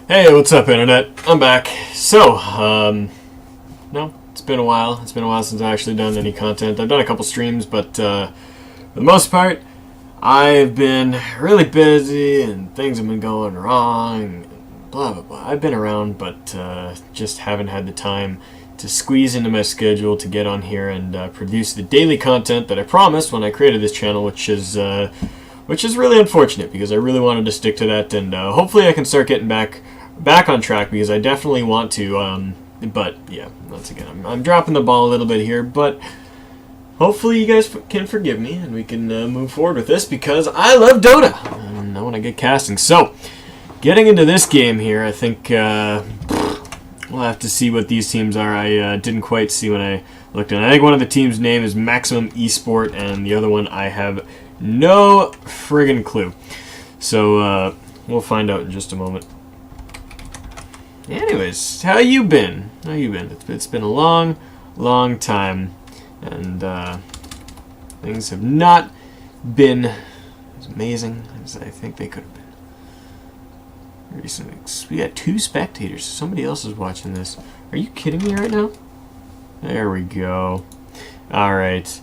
Hey, what's up, Internet? I'm back. So, no, it's been a while. It's been a while since I've actually done any content. I've done a couple streams, but for the most part, I've been really busy and things have been going wrong, and blah, blah, blah. I've been around, but just haven't had the time to squeeze into my schedule to get on here and produce the daily content that I promised when I created this channel, which is really unfortunate because I really wanted to stick to that, and hopefully I can start getting back on track because I definitely want to. But yeah, once again, I'm dropping the ball a little bit here, but hopefully you guys can forgive me and we can move forward with this because I love Dota and I want to get casting. So, getting into this game here, I think we'll have to see what these teams are. I didn't quite see when I looked at it. I think one of the teams' name is Maximum Esport, and the other one I have no friggin' clue. So we'll find out in just a moment. Anyways, how you been? It's been a long, long time, and things have not been as amazing as I think they could have been. Recently, we got 2 spectators. Somebody else is watching this. Are you kidding me right now? There we go. All right.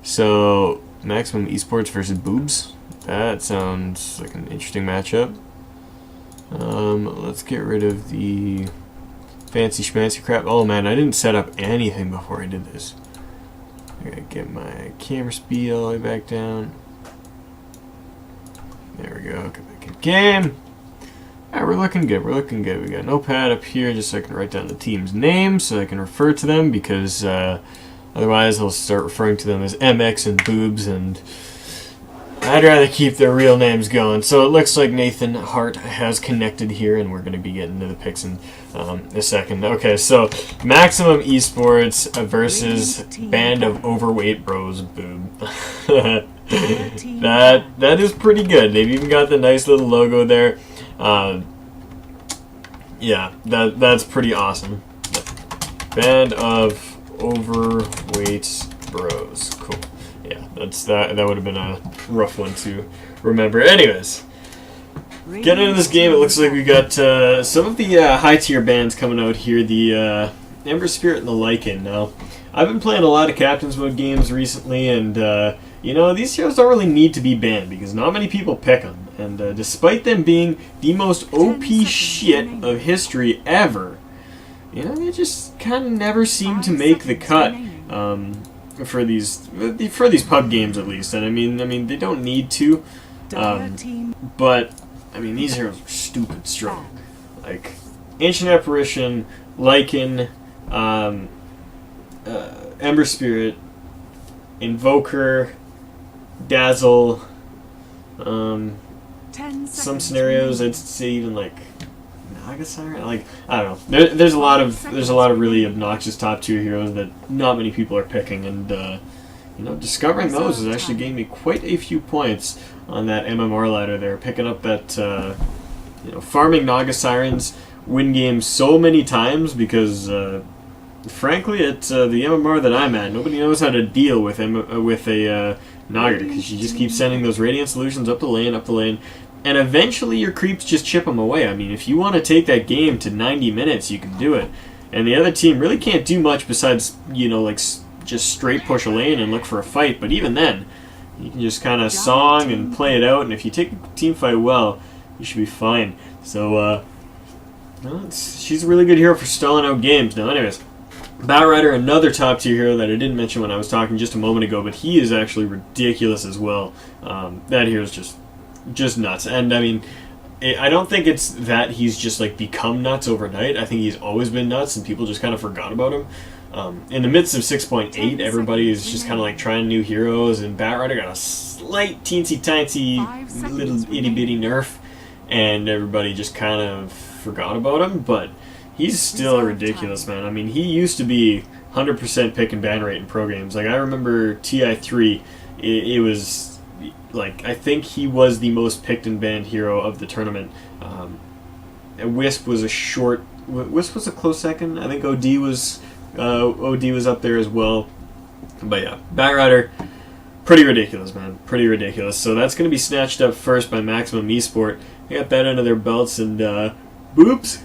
So Maximum Esports versus Boobs. That sounds like an interesting matchup. Let's get rid of the fancy schmancy crap. Oh man, I didn't set up anything before I did this. I gotta get my camera speed all the way back down. There we go. Get back in game. Alright, we're looking good. We're looking good. We got a notepad up here just so I can write down the team's name so I can refer to them because otherwise I'll start referring to them as MX and Boobs, and I'd rather keep their real names going. So it looks like Nathan Hart has connected here, and we're going to be getting to the picks in a second. Okay, so Maximum Esports versus Band of Overweight Bros. Boob. that is pretty good. They've even got the nice little logo there. Yeah, that's pretty awesome. Band of Overweight Bros. Cool. Yeah, that would have been a rough one to remember. Anyways, getting into this game, it looks like we got some of the high tier bands coming out here. The Ember Spirit and the Lycan. Now, I've been playing a lot of Captain's Mode games recently, and these heroes don't really need to be banned because not many people pick them. And despite them being the most OP shit of history ever, they just kind of never seem to make the cut. For these pub games at least, and I mean they don't need to, but I mean these heroes are stupid strong, like Ancient Apparition, Lycan, Ember Spirit, Invoker, Dazzle, some scenarios I'd say even like Nagasar. Like I don't know. There's a lot of really obnoxious top tier heroes that not many people are picking, and discovering those has actually gained me quite a few points on that MMR ladder there. Picking up that farming Nagasirens win games so many times because frankly at the MMR that I'm at, nobody knows how to deal with a Naga because she just keeps sending those Radiant Solutions up the lane. And eventually your creeps just chip them away. I mean, if you want to take that game to 90 minutes, you can do it. And the other team really can't do much besides, just straight push a lane and look for a fight. But even then, you can just kind of song and play it out. And if you take a team fight well, you should be fine. So, she's a really good hero for stalling out games. Now, anyways, Batrider, another top tier hero that I didn't mention when I was talking just a moment ago, but he is actually ridiculous as well. That hero's just nuts. And I mean, I don't think it's that he's just like become nuts overnight. I think he's always been nuts and people just kind of forgot about him. In the midst of 6.8, everybody is just kind of like trying new heroes, and Batrider got a slight teensy-tiny little itty-bitty nerf, and everybody just kind of forgot about him, but he's still ridiculous, man. I mean, he used to be 100% pick and ban rate in pro games. Like, I remember TI3, it was like, I think he was the most picked and banned hero of the tournament. Wisp was a close second. I think OD was up there as well. But yeah, Batrider, Pretty ridiculous, man. Pretty ridiculous. So that's going to be snatched up first by Maximum Esport. They got that under their belts, and Boobs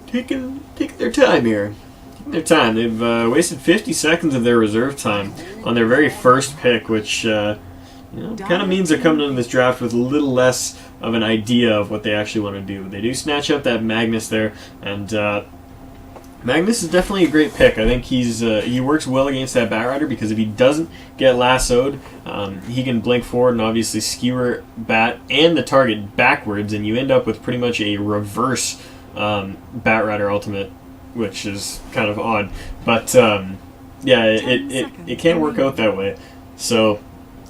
taking their time here. Taking their time. They've wasted 50 seconds of their reserve time on their very first pick, which kind of means they're coming into this draft with a little less of an idea of what they actually want to do. They do snatch up that Magnus there, and Magnus is definitely a great pick. I think he works well against that Batrider, because if he doesn't get lassoed, he can blink forward and obviously skewer Bat and the target backwards, and you end up with pretty much a reverse Batrider ultimate, which is kind of odd. But yeah, it can work out that way. So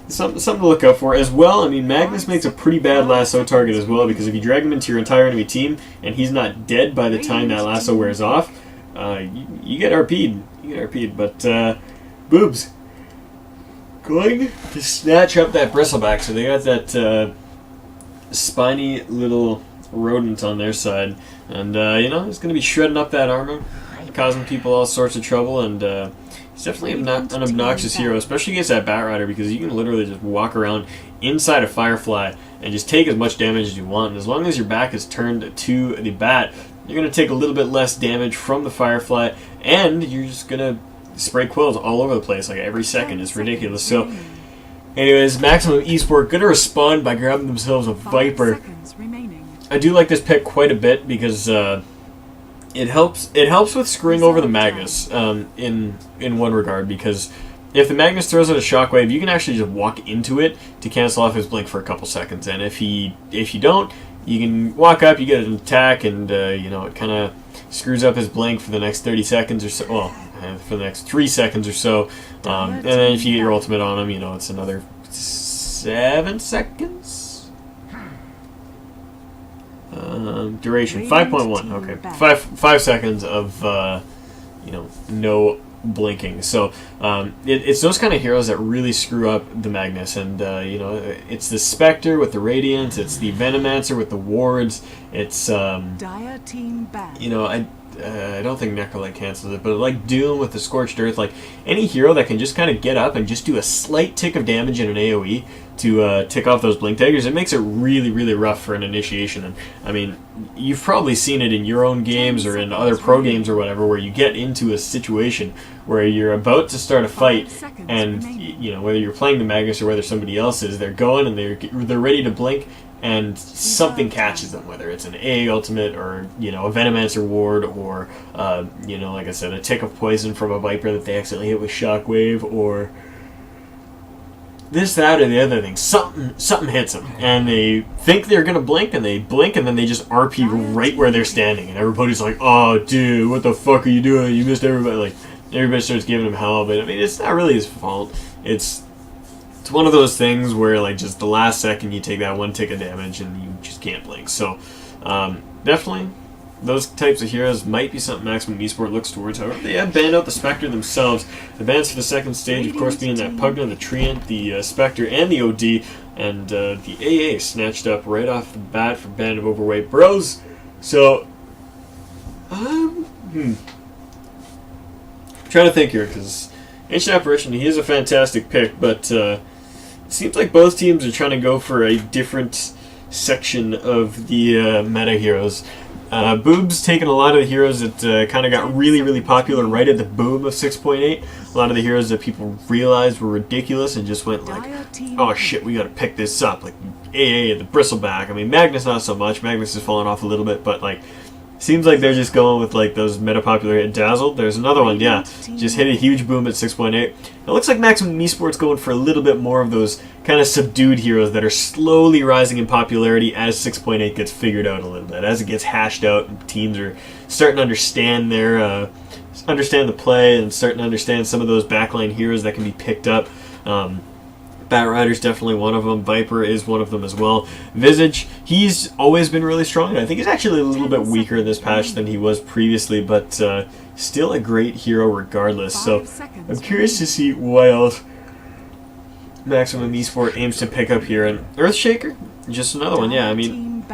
something to look out for as well. I mean, Magnus makes a pretty bad lasso target as well, because if you drag him into your entire enemy team and he's not dead by the time that lasso wears off, you get RP'd. But Boobs going to snatch up that bristleback. So they got that spiny little rodent on their side, and it's going to be shredding up that armor, causing people all sorts of trouble. And he's definitely an obnoxious hero, especially against that Batrider, because you can literally just walk around inside a Firefly and just take as much damage as you want. And as long as your back is turned to the Bat, you're going to take a little bit less damage from the Firefly, and you're just going to spray quills all over the place like every second. It's ridiculous. So anyways, Maximum Esport going to respond by grabbing themselves a Viper. I do like this pick quite a bit, because it helps with screwing over the Magnus in one regard, because if the Magnus throws out a shockwave, you can actually just walk into it to cancel off his blink for a couple seconds, and if you don't, you can walk up, you get an attack, and it kind of screws up his blink for the next 30 seconds or so. Well, for the next 3 seconds or so, and then if you get your ultimate on him, it's another 7 seconds. Duration 5.1. Okay, 5 seconds of no blinking. So it's those kind of heroes that really screw up the Magnus, and it's the Spectre with the Radiant, it's the Venomancer with the wards, it's Dire team bad. I don't think Necrolite cancels it, but like Doom with the Scorched Earth, like any hero that can just kind of get up and just do a slight tick of damage in an AoE to tick off those blink daggers, it makes it really, really rough for an initiation. And I mean, you've probably seen it in your own games or in other pro games or whatever, where you get into a situation where you're about to start a fight, and whether you're playing the Magnus or whether somebody else is, they're going and they're ready to blink, and something catches them, whether it's an AA ultimate or a Venomancer ward, or like I said, a tick of poison from a Viper that they accidentally hit with Shockwave, or this, that, or the other thing. Something hits them, and they think they're gonna blink, and they blink, and then they just RP right where they're standing, and everybody's like, "Oh, dude, what the fuck are you doing? You missed everybody!" Like everybody starts giving him hell, but I mean, it's not really his fault. It's one of those things where, like, just the last second you take that one tick of damage and you just can't blink. So definitely those types of heroes might be something Maximum Esport looks towards. However, they have banned out the Spectre themselves. The bans for the second stage, of course, being that Pugna, the Treant, the Spectre, and the OD, and the AA snatched up right off the bat for Band of Overweight Bros. So I'm trying to think here, because Ancient Apparition, he is a fantastic pick, but it seems like both teams are trying to go for a different section of the meta heroes. Boob's taken a lot of the heroes that kind of got really, really popular right at the boom of 6.8. A lot of the heroes that people realized were ridiculous and just went like, oh shit, we gotta pick this up. Like AA, the Bristleback. I mean, Magnus not so much. Magnus has fallen off a little bit, but like, seems like they're just going with like those meta popular. Dazzled, there's another one, yeah. Just hit a huge boom at 6.8. It looks like Maximum Esport's going for a little bit more of those kind of subdued heroes that are slowly rising in popularity as 6.8 gets figured out a little bit, as it gets hashed out, and teams are starting to understand understand the play, and starting to understand some of those backline heroes that can be picked up. Batrider's definitely one of them. Viper is one of them as well. Visage, he's always been really strong. I think he's actually a little bit weaker in this patch than he was previously, but still a great hero regardless. So I'm curious to see what else Maximum Esport aims to pick up here. And Earthshaker, just another one. Yeah, I mean,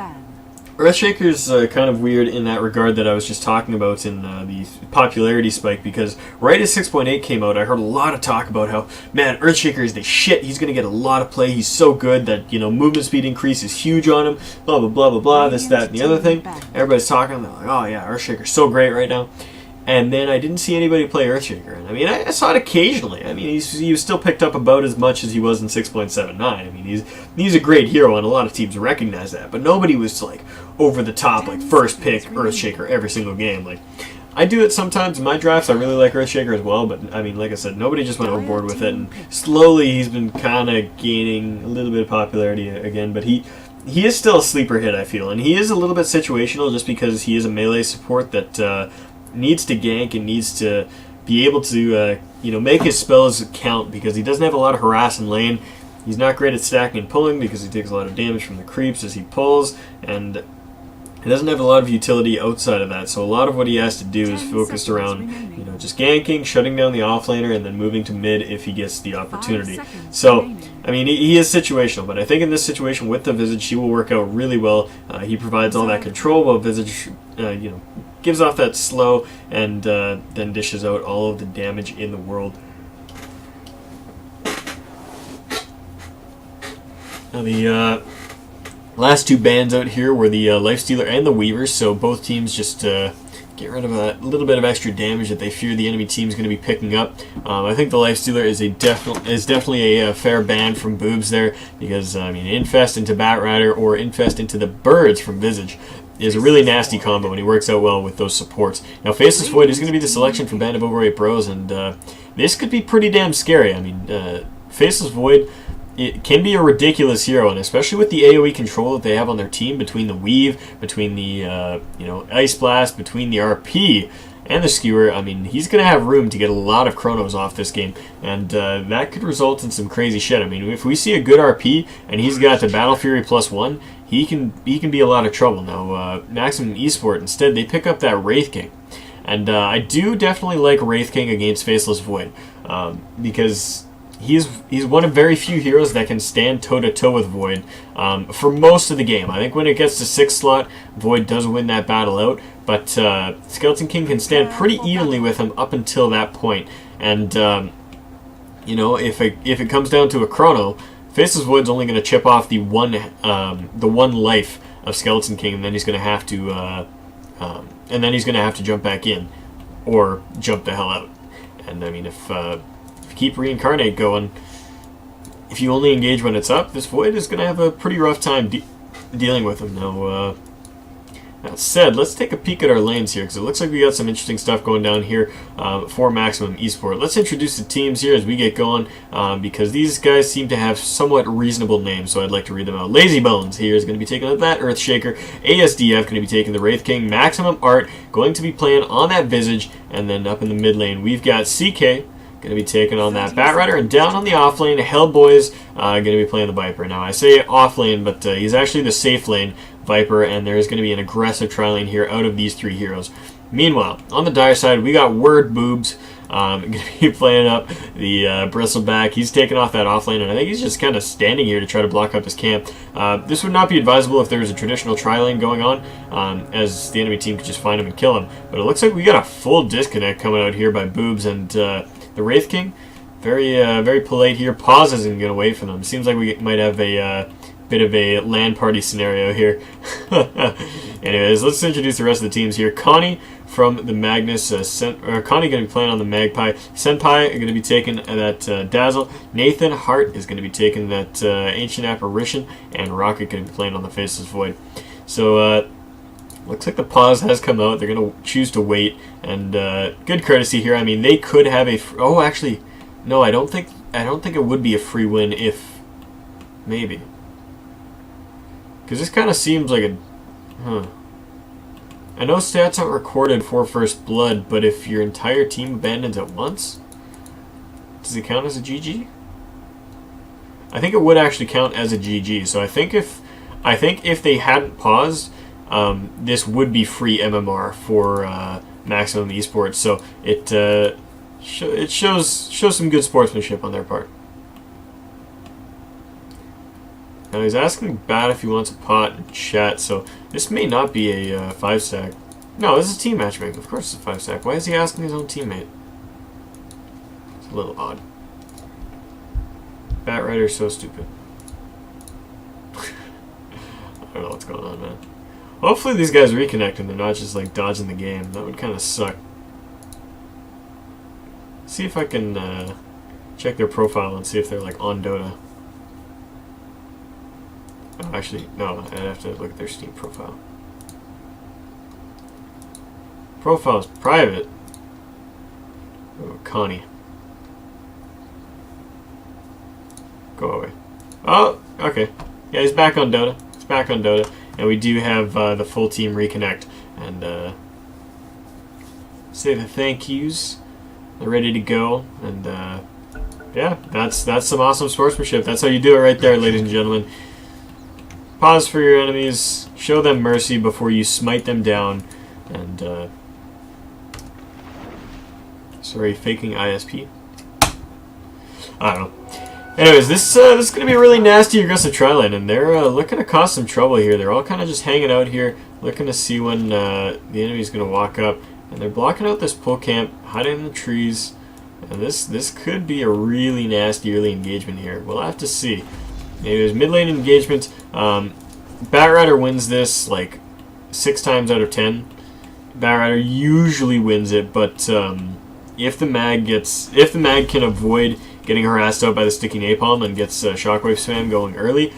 Earthshaker's kind of weird in that regard that I was just talking about in the popularity spike, because right as 6.8 came out, I heard a lot of talk about how, man, Earthshaker is the shit. He's going to get a lot of play. He's so good that, movement speed increase is huge on him, blah, blah, blah, blah, blah, this, that, and the other thing. Everybody's talking. They're like, oh, yeah, Earthshaker's so great right now. And then I didn't see anybody play Earthshaker. And I mean, I saw it occasionally. I mean, he was still picked up about as much as he was in 6.79. I mean, he's a great hero, and a lot of teams recognize that. But nobody was, like, over the top, like, first pick Earthshaker every single game. Like, I do it sometimes in my drafts. I really like Earthshaker as well. But, I mean, like I said, nobody just went overboard with it. And slowly he's been kind of gaining a little bit of popularity again. But he is still a sleeper hit, I feel. And he is a little bit situational just because he is a melee support that... needs to gank and needs to be able to make his spells count, because he doesn't have a lot of harass in lane. He's not great at stacking and pulling because he takes a lot of damage from the creeps as he pulls, and he doesn't have a lot of utility outside of that. So a lot of what he has to do is focused around just ganking, shutting down the offlaner, and then moving to mid if he gets the opportunity. So I mean, he is situational, but I think in this situation with the Visage, he will work out really well. He provides all that control while Visage gives off that slow and then dishes out all of the damage in the world. Now the last two bans out here were the Lifestealer and the Weavers, so both teams just get rid of a little bit of extra damage that they fear the enemy team is going to be picking up. I think the Lifestealer is definitely a fair ban from Boobs there, because I mean, Infest into Batrider or Infest into the Birds from Visage is a really nasty combo, and he works out well with those supports. Now, Faceless Void is going to be the selection for Band of Overweight Bros, and this could be pretty damn scary. I mean, Faceless Void, it can be a ridiculous hero, and especially with the AoE control that they have on their team, between the Weave, between the Ice Blast, between the RP and the Skewer. I mean, he's going to have room to get a lot of chronos off this game, and that could result in some crazy shit. I mean, if we see a good RP and he's got the Battle Fury +1, he can be a lot of trouble. Now, Maximum Esport, instead, they pick up that Wraith King. And I do definitely like Wraith King against Faceless Void, because he's one of very few heroes that can stand toe-to-toe with Void for most of the game. I think when it gets to 6th slot, Void does win that battle out, but Skeleton King can stand pretty evenly with him up until that point. And, if it comes down to a chrono, Faceless Void's only going to chip off the one life of Skeleton King, and then he's going to have to jump back in, or jump the hell out. And I mean, if you keep Reincarnate going, if you only engage when it's up, this Void is going to have a pretty rough time dealing with him. Now, that said, let's take a peek at our lanes here, because it looks like we got some interesting stuff going down here for Maximum Esport. Let's introduce the teams here as we get going, because these guys seem to have somewhat reasonable names, so I'd like to read them out. Lazy Bones here is going to be taking on that Earthshaker. ASDF going to be taking the Wraith King. Maximum Art going to be playing on that Visage, and then up in the mid lane we've got CK going to be taking on that Batrider, and down on the off lane, Hellboy's going to be playing the Viper. Now, I say off lane, but he's actually the safe lane Viper, and there's going to be an aggressive tri-lane here out of these three heroes. Meanwhile, on the Dire side, we got Word Boobs going to be playing up the Bristleback. He's taking off that offlane, and I think he's just kind of standing here to try to block up his camp. This would not be advisable if there was a traditional tri-lane going on, as the enemy team could just find him and kill him. But it looks like we got a full disconnect coming out here by Boobs, and the Wraith King, very polite here, pauses and get away from them. Seems like we might have a bit of a LAN party scenario here. Anyways, let's introduce the rest of the teams here. Connie from the Magnus, Connie going to be playing on the Magpie. Senpai going to be taking that Dazzle. Nathan Hart is going to be taking that Ancient Apparition, and Rocket going to be playing on the Faceless Void. So looks like the pause has come out. They're going to choose to wait, and good courtesy here. I mean, they could have a. Oh, actually, no. I don't think it would be a free win if maybe. Because this kind of seems like a... I know stats aren't recorded for First Blood, but if your entire team abandons at once, does it count as a GG? I think it would actually count as a GG. So I think if they hadn't paused, this would be free MMR for Maximum Esports. So it shows some good sportsmanship on their part. Now he's asking Bat if he wants a pot in chat, so this may not be a 5-stack. No, this is team matchmaking. Of course it's a 5-stack. Why is he asking his own teammate? It's a little odd. Bat Rider's so stupid. I don't know what's going on, man. Hopefully these guys reconnect and they're not just like dodging the game. That would kind of suck. See if I can check their profile and see if they're like on Dota. Oh, actually, no, I'd have to look at their Steam profile. Profile's private. Oh, Connie. Go away. Oh, okay. Yeah, he's back on Dota. He's back on Dota. And we do have the full team reconnect. And say the thank yous. They're ready to go. And yeah, that's some awesome sportsmanship. That's how you do it right there, ladies and gentlemen. Pause for your enemies. Show them mercy before you smite them down. And sorry, faking ISP. I don't know. Anyways, this is going to be a really nasty, aggressive tri-lane, and they're looking to cause some trouble here. They're all kind of just hanging out here, looking to see when the enemy's going to walk up. And they're blocking out this pull camp, hiding in the trees. And this could be a really nasty early engagement here. We'll have to see. Anyways, mid lane engagement. Bat Rider wins this like 6 times out of 10. Bat Rider usually wins it, but if the mag can avoid getting harassed out by the sticky napalm and gets shockwave spam going early,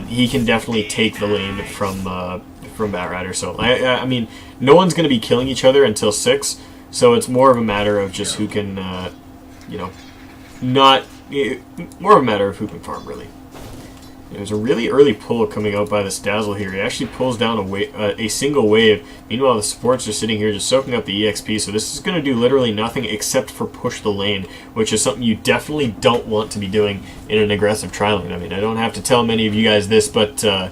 he can definitely take the lane from Bat Rider. So I mean, no one's going to be killing each other until 6, so it's more of a matter of just who can, more of a matter of who can farm really. There's a really early pull coming out by this Dazzle here. He actually pulls down a single wave. Meanwhile, the supports are sitting here just soaking up the EXP, so this is going to do literally nothing except for push the lane, which is something you definitely don't want to be doing in an aggressive tri-lane. I mean, I don't have to tell many of you guys this, but, I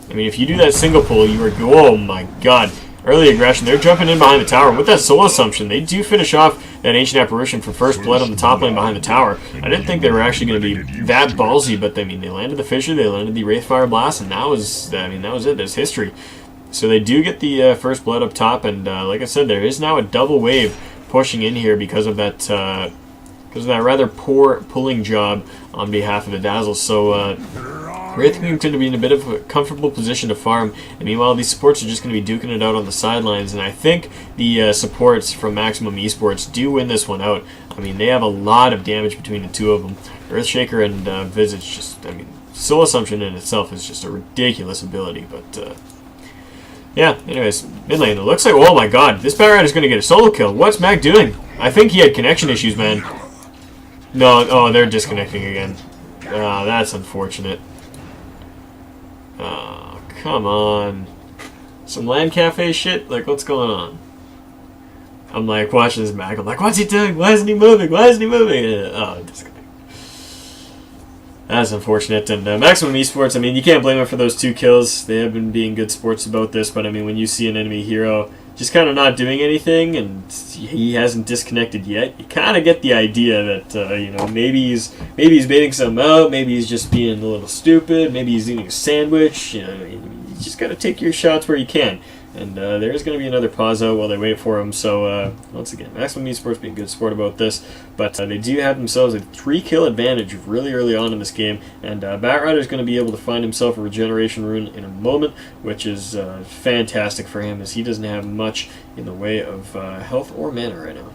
mean, if you do that single pull, you are... Oh, my God. Early aggression. They're jumping in behind the tower. With that soul assumption, they do finish off that ancient apparition for first blood on the top lane behind the tower. I didn't think they were actually going to be that ballsy, but I mean, they landed the Fissure, they landed the Wraithfire Blast, and that was it. There's history. So they do get the first blood up top, and like I said, there is now a double wave pushing in here because of that rather poor pulling job on behalf of the Dazzle. So Wraith can continue to be in a bit of a comfortable position to farm, and meanwhile these supports are just going to be duking it out on the sidelines, and I think the supports from Maximum Esports do win this one out. I mean, they have a lot of damage between the two of them. Earthshaker and Visage just, I mean, Soul Assumption in itself is just a ridiculous ability, but yeah, anyways, mid lane, it looks like, oh my God, this Bat Rider's going to get a solo kill. What's Mac doing? I think he had connection issues, man. No, oh, they're disconnecting again. That's unfortunate. Oh, come on. Some LAN cafe shit? Like, what's going on? I'm like watching this Mac. I'm like, what's he doing? Why isn't he moving? Why isn't he moving? Oh, disconnect. That's unfortunate. And Maximum Esports, I mean, you can't blame them for those 2 kills. They have been being good sports about this, but I mean, when you see an enemy hero just kind of not doing anything and he hasn't disconnected yet, you kind of get the idea that maybe he's baiting something out, maybe he's just being a little stupid, maybe he's eating a sandwich. You just got to take your shots where you can. And there is going to be another pause out while they wait for him. So, once again, Maximum Esports being a good sport about this. But they do have themselves a 3-kill advantage really early on in this game. And Bat Rider is going to be able to find himself a regeneration rune in a moment, which is fantastic for him, as he doesn't have much in the way of health or mana right now.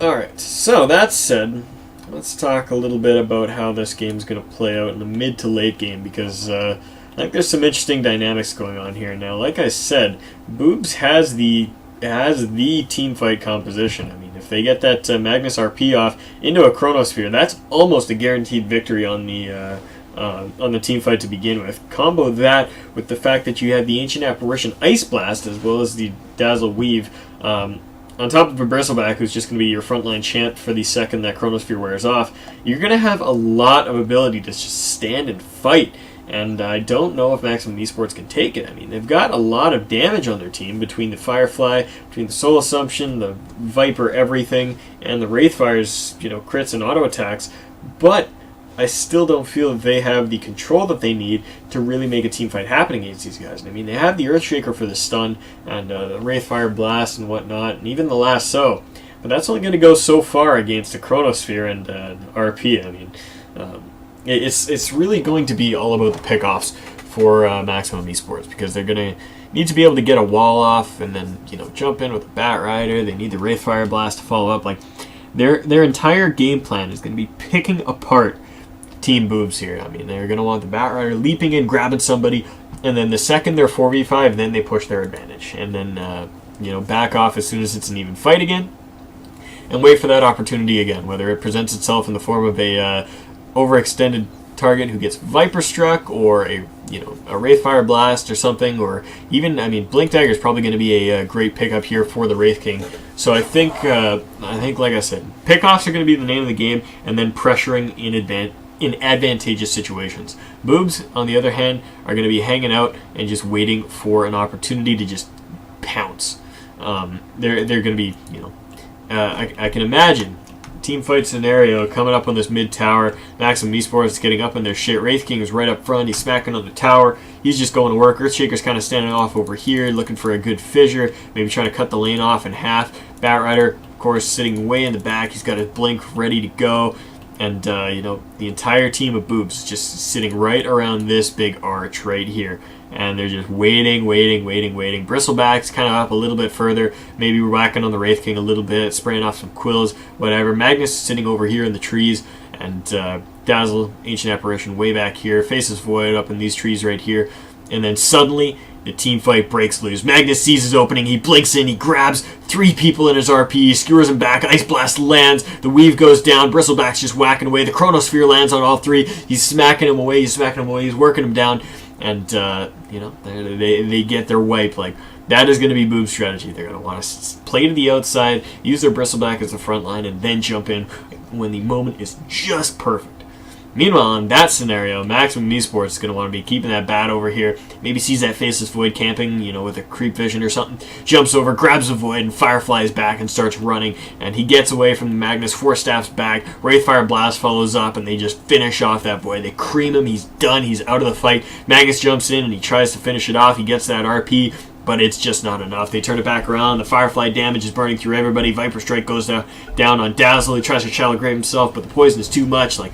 Alright, so that said, let's talk a little bit about how this game is going to play out in the mid to late game, because I think there's some interesting dynamics going on here. Now, like I said, Boobs has the team fight composition. I mean, if they get that Magnus RP off into a Chronosphere, that's almost a guaranteed victory on the team fight to begin with. Combo that with the fact that you have the Ancient Apparition Ice Blast as well as the Dazzle Weave. On top of a Bristleback, who's just going to be your frontline champ for the second that Chronosphere wears off, you're going to have a lot of ability to just stand and fight. and I don't know if Maximum Esports can take it. I mean, they've got a lot of damage on their team between the Firefly, between the Soul Assumption, the Viper everything, and the Wraithfire's, crits and auto attacks, but I still don't feel that they have the control that they need to really make a team fight happen against these guys. I mean, they have the Earthshaker for the stun, and the Wraithfire Blast and whatnot, and even the Lasso, but that's only going to go so far against the Chronosphere and RP. I mean, it's really going to be all about the pickoffs for Maximum Esports, because they're going to need to be able to get a wall off and then jump in with a Bat Rider. They need the Wraithfire Blast to follow up. Like their entire game plan is going to be picking apart Team Boobs here. I mean, they're going to want the Bat Rider leaping in, grabbing somebody, and then the second they're 4v5, then they push their advantage, and then back off as soon as it's an even fight again, and wait for that opportunity again, whether it presents itself in the form of a overextended target who gets Viper struck, or a Wraithfire Blast or something, or even, Blink Dagger is probably going to be a great pickup here for the Wraith King. So I think like I said, pickoffs are going to be the name of the game, and then pressuring in advantageous situations. Boobs, on the other hand, are going to be hanging out and just waiting for an opportunity to just pounce. They're going to be, I can imagine team fight scenario coming up on this mid tower. Maximum Esports getting up in their shit. Wraith King is right up front. He's smacking on the tower. He's just going to work. Earthshaker's kind of standing off over here, looking for a good fissure, maybe trying to cut the lane off in half. Bat Rider, of course, sitting way in the back. He's got his blink ready to go. And, the entire team of Boobs is just sitting right around this big arch right here. And they're just waiting. Bristleback's kind of up a little bit further. Maybe we're whacking on the Wraith King a little bit, spraying off some quills, whatever. Magnus is sitting over here in the trees. And Dazzle, Ancient Apparition, way back here. Faces Void up in these trees right here. And then suddenly, the team fight breaks loose. Magnus sees his opening, he blinks in, he grabs 3 people in his RP, skewers them back, Ice Blast lands, the weave goes down, Bristleback's just whacking away, the Chronosphere lands on all 3, he's smacking him away, he's working him down, and, they get their wipe. Like, that is going to be Boob's strategy. They're going to want to play to the outside, use their Bristleback as the front line, and then jump in when the moment is just perfect. Meanwhile, in that scenario, Maximum Esports is going to want to be keeping that bat over here. Maybe sees that Faceless Void camping, with a creep vision or something. Jumps over, grabs the Void, and Fireflies back and starts running. And he gets away from the Magnus, 4 staffs back. Wraithfire Blast follows up, and they just finish off that Void. They cream him. He's done. He's out of the fight. Magnus jumps in, and he tries to finish it off. He gets that RP, but it's just not enough. They turn it back around. The Firefly damage is burning through everybody. Viper Strike goes down on Dazzle. He tries to Shallow Grave himself, but the poison is too much. Like,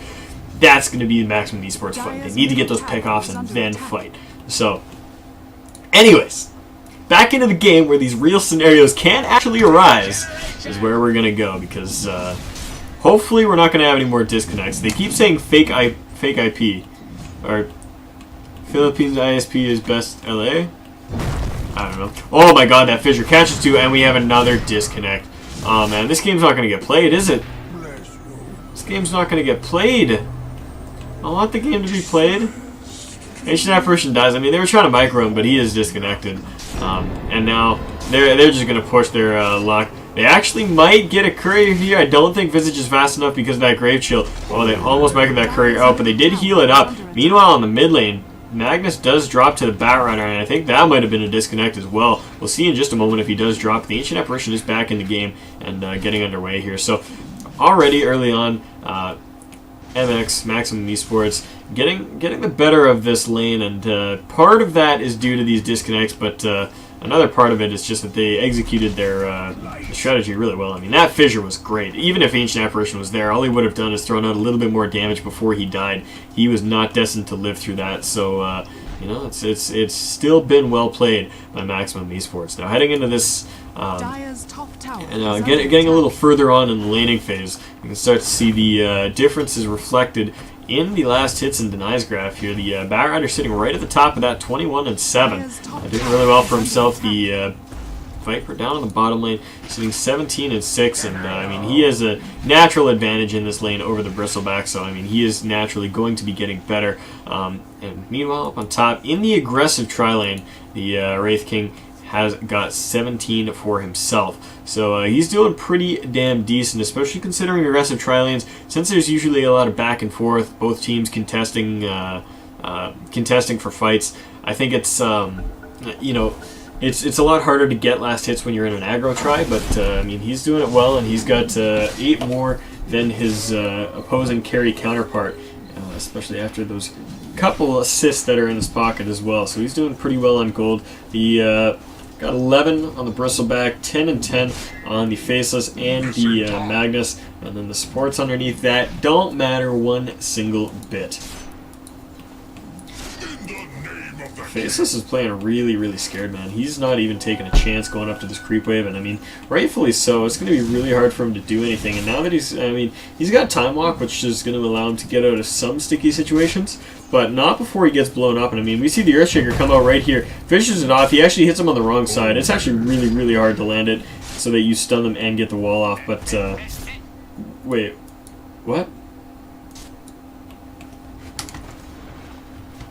that's going to be the Maximum Esports fight. They need to get those pickoffs and then fight. So, anyways, back into the game where these real scenarios can actually arise is where we're going to go, because hopefully we're not going to have any more disconnects. They keep saying fake IP, or Philippines ISP is best LA? I don't know. Oh my god, that fissure catches 2, and we have another disconnect. Oh man, this game's not going to get played, is it? This game's not going to get played. I want the game to be played. Ancient Apparition dies. They were trying to micro him, but he is disconnected. And now they're just going to push their luck. They actually might get a courier here. I don't think Visage is fast enough because of that Grave Chill. Oh, they almost might get that courier out, but they did heal it up. Meanwhile, in the mid lane, Magnus does drop to the Bat Rider, and I think that might have been a disconnect as well. We'll see in just a moment if he does drop. The Ancient Apparition is back in the game and getting underway here. So already early on, MX, Maximum Esports, getting the better of this lane, and part of that is due to these disconnects, but another part of it is just that they executed their strategy really well. That fissure was great. Even if Ancient Apparition was there, all he would have done is thrown out a little bit more damage before he died. He was not destined to live through that, so it's still been well played by Maximum Esports. Now heading into this, getting a little further on in the laning phase, you can start to see the differences reflected in the last hits and denies graph here. The Bat Rider sitting right at the top of that, 21-7. Doing really well for himself. The Viper down on the bottom lane, sitting 17-6, and he has a natural advantage in this lane over the Bristleback, so he is naturally going to be getting better. And meanwhile, up on top, in the aggressive tri-lane, the Wraith King has got 17 for himself. So he's doing pretty damn decent, especially considering aggressive tri-lanes, since there's usually a lot of back and forth, both teams contesting contesting for fights. I think it's it's a lot harder to get last hits when you're in an aggro try, but I mean, he's doing it well, and he's got 8 more than his opposing carry counterpart, especially after those couple assists that are in his pocket as well. So he's doing pretty well on gold. He got 11 on the bristleback, 10 and 10 on the faceless and the Magnus, and then the supports underneath that don't matter one single bit. Faceless is playing really, really scared, man. He's not even taking a chance going up to this creep wave, and I mean, rightfully so. It's going to be really hard for him to do anything, and now that he's got time walk, which is going to allow him to get out of some sticky situations, but not before he gets blown up. And I mean, we see the Earthshaker come out right here, finishes it off. He actually hits him on the wrong side. It's actually really, really hard to land it so that you stun them and get the wall off, but, wait, what?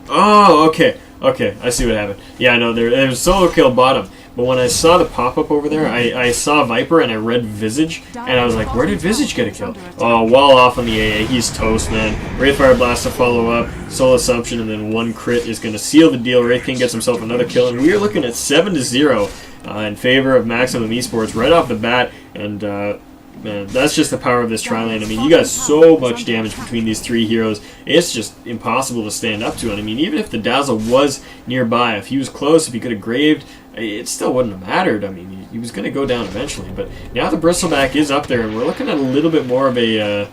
Oh, okay. Okay, I see what happened. Yeah, no, there was solo kill bottom, but when I saw the pop-up over there, I saw Viper and I read Visage, and I was like, where did Visage get a kill? Oh, wall off on the AA, he's toast, man. Wraithfire Blast to follow up, Soul Assumption, and then 1 crit is going to seal the deal. Wraith King gets himself another kill, and we are looking at 7-0 in favor of Maximum Esports right off the bat, and man, that's just the power of this tri-lane. I mean, you got so much damage between these 3 heroes. It's just impossible to stand up to. And I mean, even if the Dazzle was nearby, if he was close, if he could have graved, it still wouldn't have mattered. I mean, he was going to go down eventually. But now the Bristleback is up there, and we're looking at a little bit more of we're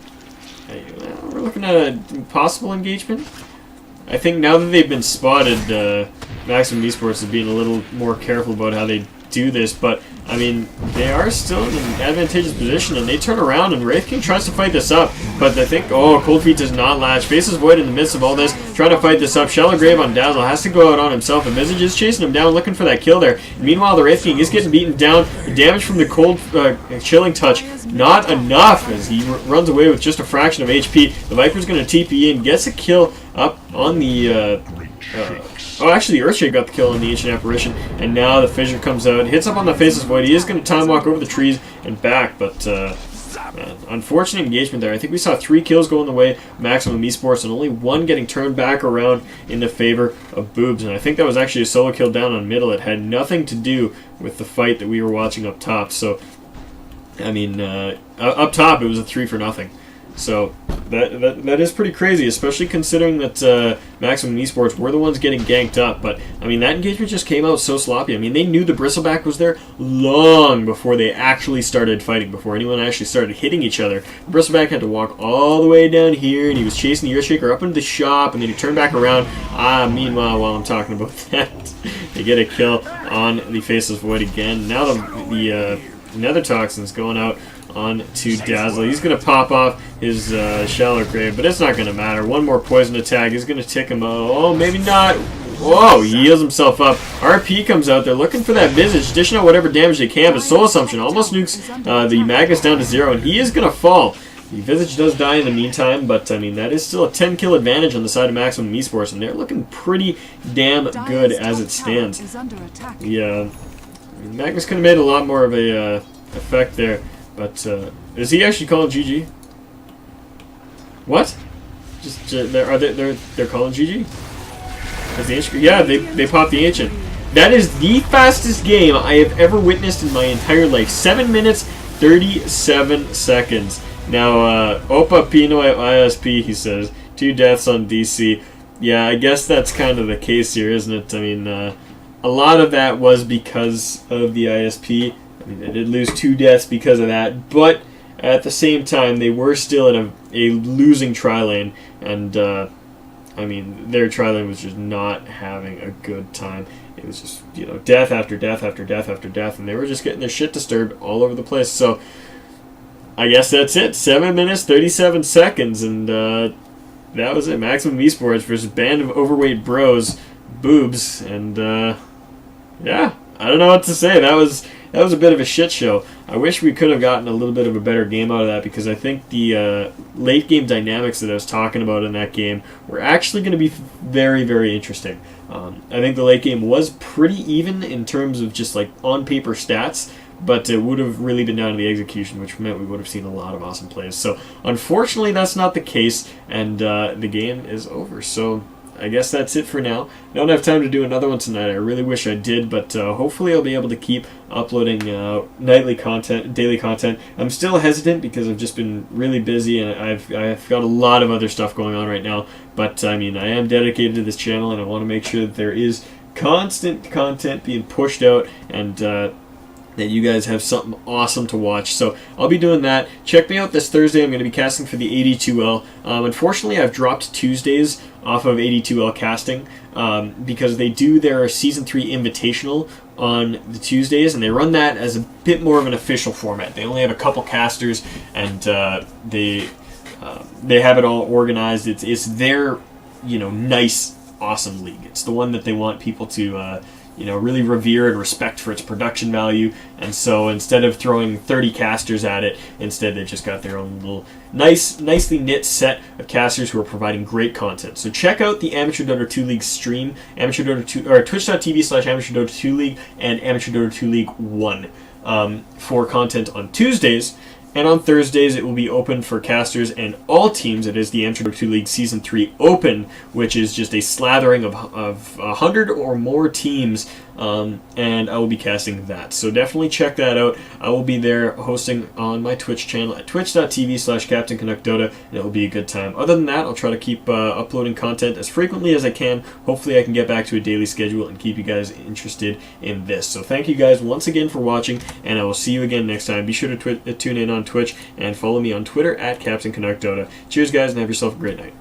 looking at a possible engagement. I think now that they've been spotted, Maximum Esports is being a little more careful about how they do this, but I mean, they are still in an advantageous position, and they turn around, and Wraith King tries to fight this up, but I think, Cold Feet does not latch. Faces Void in the midst of all this, trying to fight this up. Shallow Grave on Dazzle has to go out on himself, and Visage is chasing him down, looking for that kill there. Meanwhile, the Wraith King is getting beaten down. The damage from the cold, chilling touch, not enough, as he runs away with just a fraction of HP. The Viper's going to TP in, gets a kill up on the, actually, the Earthshake got the kill on the Ancient Apparition, and now the Fissure comes out, hits up on the Faceless Void. He is going to time walk over the trees and back, but man, unfortunate engagement there. I think we saw 3 kills going the way of Maximum Esports, and only 1 getting turned back around in the favor of Boobs, and I think that was actually a solo kill down on middle. It had nothing to do with the fight that we were watching up top, so, I mean, up top it was a 3-for-0. So that is pretty crazy, especially considering that Maximum Esports were the ones getting ganked up. But, I mean, that engagement just came out so sloppy. I mean, they knew the Bristleback was there long before they actually started fighting, before anyone actually started hitting each other. The Bristleback had to walk all the way down here, and he was chasing the Earthshaker up into the shop, and then he turned back around. Meanwhile, while I'm talking about that, they get a kill on the Faceless Void again. Now the Nether Toxin's going out on to Dazzle. He's going to pop off his Shallow Grave, but it's not going to matter. 1 more poison attack is going to tick him out. Oh, maybe not. Whoa, he heals himself up. RP comes out there looking for that Visage, dishing out whatever damage they can, but Soul Assumption almost nukes the Magnus down to 0, and he is going to fall. The Visage does die in the meantime, but I mean, that is still a 10 kill advantage on the side of Maximum Esports, and they're looking pretty damn good as it stands. Yeah, I mean, Magnus could have made a lot more of a effect there. But, is he actually calling GG? What? They're calling GG? As the Ancient? Yeah, they popped the Ancient. That is the fastest game I have ever witnessed in my entire life. 7 minutes, 37 seconds. Now, Opa Pinoy ISP, he says. 2 deaths on DC. Yeah, I guess that's kind of the case here, isn't it? I mean, a lot of that was because of the ISP. I mean, they did lose 2 deaths because of that, but at the same time, they were still in a losing tri-lane, and, I mean, their tri-lane was just not having a good time. It was just, death after death after death after death, and they were just getting their shit disturbed all over the place. So, I guess that's it. 7 minutes, 37 seconds, and, that was it. Maximum Esports versus Band of Overweight Bros, Boobs, and, yeah, I don't know what to say. That was a bit of a shit show. I wish we could have gotten a little bit of a better game out of that, because I think the late game dynamics that I was talking about in that game were actually going to be very, very interesting. I think the late game was pretty even in terms of just like on paper stats, but it would have really been down to the execution, which meant we would have seen a lot of awesome plays. So unfortunately, that's not the case, and the game is over. So I guess that's it for now. I don't have time to do another one tonight. I really wish I did, but hopefully I'll be able to keep uploading daily content. I'm still hesitant because I've just been really busy, and I've got a lot of other stuff going on right now. But I mean, I am dedicated to this channel, and I want to make sure that there is constant content being pushed out, and that you guys have something awesome to watch. So I'll be doing that. Check me out this Thursday. I'm going to be casting for the 82L. Unfortunately, I've dropped Tuesdays off of 82L casting because they do their Season 3 Invitational on the Tuesdays, and they run that as a bit more of an official format. They only have a couple casters, and they have it all organized. It's their, nice, awesome league. It's the one that they want people to really revere and respect for its production value. And so instead of throwing 30 casters at it, instead they've just got their own little nicely knit set of casters who are providing great content. So check out the Amateur Dota 2 League stream, twitch.tv/Amateur Dota 2 League and Amateur Dota 2 League 1 for content on Tuesdays. And on Thursdays, it will be open for casters and all teams. It is the Amateur Dota 2 League Season 3 Open, which is just a slathering of 100 or more teams, and I will be casting that. So definitely check that out. I will be there hosting on my Twitch channel at twitch.tv/Cptn.Canuck, and it will be a good time. Other than that, I'll try to keep uploading content as frequently as I can. Hopefully I can get back to a daily schedule and keep you guys interested in this. So thank you guys once again for watching, and I will see you again next time. Be sure to tune in on Twitch and follow me on Twitter at Cptn.Canuck Dota. Cheers, guys, and have yourself a great night.